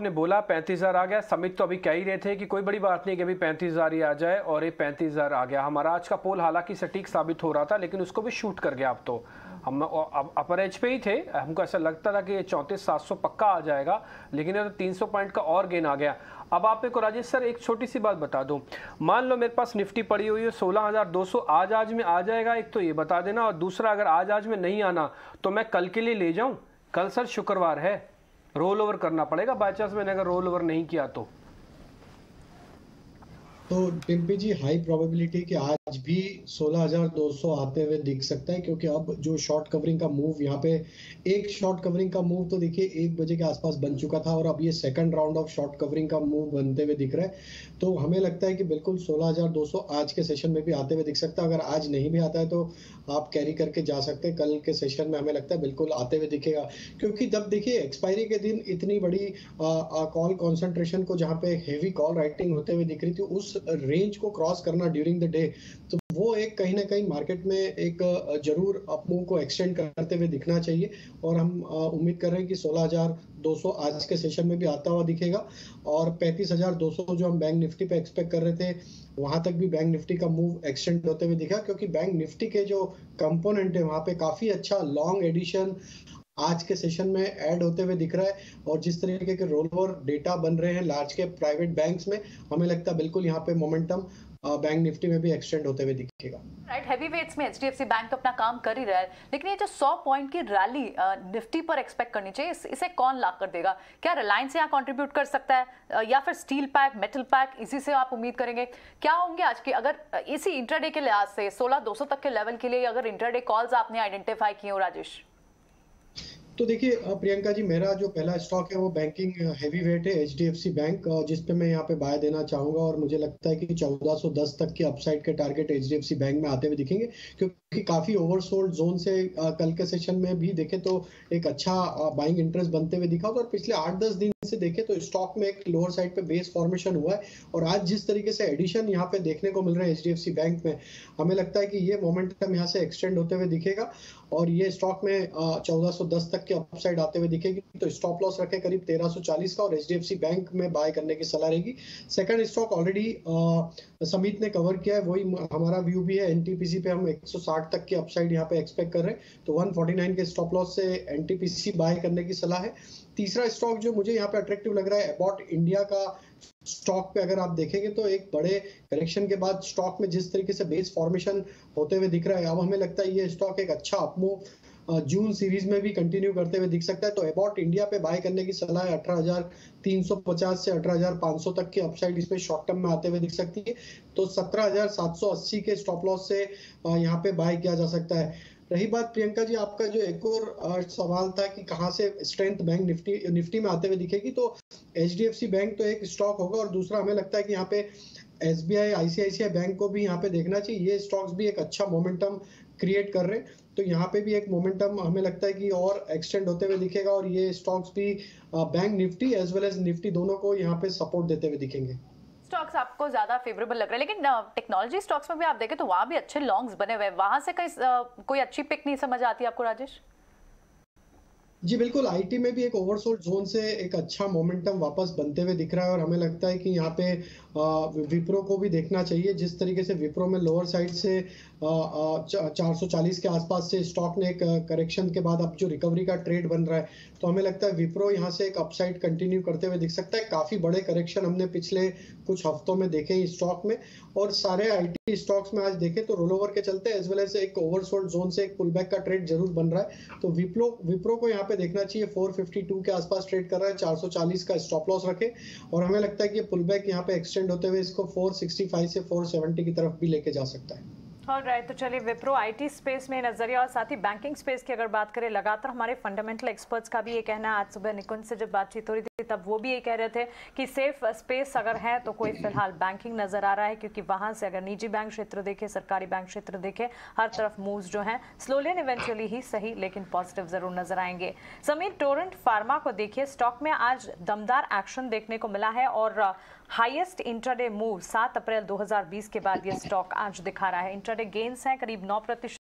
आपने बोला 35,000 आ गया। समित तो अभी कह ही रहे थे कि कोई बड़ी बात नहीं कि अभी 35,000 ही आ जाए, और ये 35,000 आ गया। हमारा आज का पोल हालांकि सटीक साबित हो रहा था, लेकिन उसको भी शूट कर गया। अब तो हम अपर एज पे ही थे, हमको ऐसा लगता था कि ये 34,700 पक्का आ जाएगा, लेकिन ये तो 300 पॉइंट का और गेन आ गया। अब आप मेरे को राजेश सर एक छोटी सी बात बता दो, मान लो मेरे पास निफ्टी पड़ी हुई है 16,200, आज में आ जाएगा, एक तो ये बता देना, और दूसरा अगर आज में नहीं आना तो मैं कल के लिए ले जाऊं? कल सर शुक्रवार है, रोल ओवर करना पड़ेगा बाय चांस मैंने अगर रोल ओवर नहीं किया तो टिम्पी जी, हाई प्रोबेबिलिटी कि आज भी 16,200 आते हुए दिख सकता है, क्योंकि अब जो शॉर्ट कवरिंग का मूव यहाँ पे, एक शॉर्ट कवरिंग का मूव तो देखिए 1 बजे के आसपास बन चुका था, और अब ये second round of short covering का मूव बनते हुए दिख रहा है। तो हमें लगता है कि बिल्कुल 16,200 आज के सेशन में भी आते हुए दिख सकता है। अगर आज नहीं भी आता है तो आप कैरी करके जा सकते हैं, कल के सेशन में हमें लगता है बिल्कुल आते हुए दिखेगा। क्योंकि जब देखिए एक्सपायरी के दिन इतनी बड़ी कॉल कॉन्सेंट्रेशन को जहाँ पे हेवी कॉल राइटिंग होते हुए दिख रही थी, उस रेंज को क्रॉस करना ड्यूरिंग द डे, तो वो एक कहीं ना कहीं मार्केट में एक जरूर अपमूव को एक्सटेंड करते हुए दिखना चाहिए। और हम उम्मीद कर रहे हैं कि 16,200 आज के सेशन में भी आता हुआ दिखेगा, और 35,200 जो हम बैंक निफ्टी पे एक्सपेक्ट कर रहे थे, वहां तक भी बैंक निफ्टी का मूव एक्सटेंड होते हुए दिखा। क्योंकि बैंक निफ्टी के जो कंपोनेंट है वहां पे काफी अच्छा लॉन्ग एडिशन आज के सेशन में ऐड होते हुए दिख रहा है, और जिस तरीके के रोल ओवर डेटा बन रहे हैं लार्ज के प्राइवेट बैंक्स में, हमें लगता है बिल्कुल यहाँ पे मोमेंटम बैंक निफ्टी में भी एक्सटेंड होते हुए दिखेगा। राइट, हैवी वेट्स में एचडीएफसी बैंक तो अपना काम कर ही रहा है, लेकिन ये जो 100 पॉइंट की रैली निफ्टी पर एक्सपेक्ट करनी चाहिए, इसे कौन ला कर देगा? क्या रिलायंस यहाँ कंट्रीब्यूट कर सकता है, या फिर स्टील पैक, मेटल पैक, इसी से आप उम्मीद करेंगे? क्या होंगे आज के, अगर इसी इंट्राडे के लिहाज से 16,200 तक के लेवल के लिए अगर इंट्राडे कॉल्स आपने आइडेंटिफाई किए हो राजेश? तो देखिए प्रियंका जी, मेरा जो पहला स्टॉक है वो बैंकिंग हैवी वेट है, एचडीएफसी बैंक, जिसपे मैं यहाँ पे बाय देना चाहूंगा, और मुझे लगता है कि 1410 तक के अपसाइड के टारगेट एचडीएफसी बैंक में आते हुए दिखेंगे। क्योंकि काफी ओवरसोल्ड जोन से कल के सेशन में भी देखे तो एक अच्छा बाइंग इंटरेस्ट बनते हुए दिखा, और पिछले 8-10 दिन से देखे तो स्टॉक में एक लोअर साइड पे बेस फॉर्मेशन हुआ है, और आज जिस तरीके से एडिशन यहाँ पे देखने को मिल रहे हैं एचडीएफसी बैंक में, हमें लगता है कि ये मोमेंटम यहाँ से एक्सटेंड होते हुए दिखेगा, और ये स्टॉक में 1410 तक के अपसाइड आते हुए दिखेगी। तो स्टॉप लॉस रखे करीब 1340 का, और एचडीएफसी बैंक में बाय करने की सलाह रहेगी। सेकंड स्टॉक ऑलरेडी समित ने कवर किया है, वही हमारा व्यू भी है। एनटीपीसी पे हम 160 तक के अपसाइड यहाँ पे एक्सपेक्ट कर रहे हैं, तो 149 के स्टॉप लॉस से एनटीपीसी बाय करने की सलाह है। तीसरा स्टॉक जो मुझे यहाँ पे अट्रैक्टिव लग रहा है, अबॉट इंडिया का स्टॉक पे अगर आप देखेंगे तो एक बड़े करेक्शन के बाद स्टॉक में जिस तरीके से बेस फॉर्मेशन होते हुए दिख रहा है, अब हमें लगता है ये स्टॉक एक अच्छा अपमूव जून सीरीज में भी कंटिन्यू करते हुए दिख सकता है। तो अबॉट इंडिया पे बाय करने की सलाह है। 18,350 से 18,500 तक की अपसाइड इसमें शॉर्ट टर्म में आते हुए दिख सकती है। तो 17,780 के स्टॉप लॉस से यहाँ पे बाय किया जा सकता है। रही बात प्रियंका जी आपका जो एक और सवाल था कि कहां से स्ट्रेंथ बैंक निफ्टी में आते हुए दिखेगी, तो एचडीएफसी बैंक तो एक स्टॉक होगा, और दूसरा हमें लगता है कि यहाँ पे एसबीआई, आईसीआईसीआई बैंक को भी यहाँ पे देखना चाहिए। ये स्टॉक्स भी एक अच्छा मोमेंटम क्रिएट कर रहे हैं, तो यहाँ पे भी एक मोमेंटम हमें लगता है कि और एक्सटेंड होते हुए दिखेगा, और ये स्टॉक्स भी bank Nifty as well as Nifty दोनों को यहाँ पे सपोर्ट देते हुए दिखेंगे। स्टॉक्स आपको ज्यादा फेवरेबल लग रहा है, लेकिन टेक्नोलॉजी स्टॉक्स में भी आप देखें तो वहां भी अच्छे लॉन्ग्स बने हुए हैं, वहां से कहीं कोई अच्छी पिक नहीं समझ आती आपको राजेश? जी बिल्कुल, आईटी में भी एक ओवरसोल्ड जोन से एक अच्छा मोमेंटम वापस बनते हुए दिख रहा है, और हमें लगता है कि यहाँ पे विप्रो को भी देखना चाहिए। जिस तरीके से विप्रो में लोअर साइड से 440 के आसपास से स्टॉक ने एक करेक्शन के बाद अब जो रिकवरी का ट्रेड बन रहा है, तो हमें लगता है विप्रो यहाँ से एक अपसाइड कंटिन्यू करते हुए दिख सकता है। काफी बड़े करेक्शन हमने पिछले कुछ हफ्तों में देखे इस स्टॉक में, और सारे आईटी स्टॉक्स में आज देखें तो रोल ओवर के चलते एज वेल एज एक ओवरसोल्ड जोन से एक पुलबैक का ट्रेड जरूर बन रहा है। तो विप्रो को यहाँ पे देखना चाहिए। 452 के आसपास ट्रेड कर रहा है, 440 का स्टॉप लॉस रखे, और हमें लगता है कि पुलबैक यहाँ पे एक्सटेंड होते हुए इसको 465 से 470 की तरफ भी लेके जा सकता है। ऑलराइट, तो चलिए विप्रो आईटी स्पेस में नजरिया, और साथ ही बैंकिंग स्पेस की अगर बात करें, लगातार हमारे फंडामेंटल एक्सपर्ट्स का भी ये कहना है, आज सुबह निकुंज से जब बातचीत हो रही थी तब वो भी ये कह रहे थे कि सेफ स्पेस अगर है तो कोई फिलहाल बैंकिंग नजर आ रहा है, क्योंकि वहां से अगर निजी बैंक क्षेत्र देखे, सरकारी बैंक क्षेत्र देखे, हर तरफ मूव्स जो हैं स्लोली एंड इवेंचुअली ही सही लेकिन पॉजिटिव जरूर नजर आएंगे। समीर, टोरेंट फार्मा को देखिए, स्टॉक में आज दमदार एक्शन देखने को मिला है, और हाईएस्ट इंट्राडे मूव 7 अप्रैल 2020 के बाद ये स्टॉक आज दिखा रहा है। इंट्राडे गेन्स हैं करीब 9%।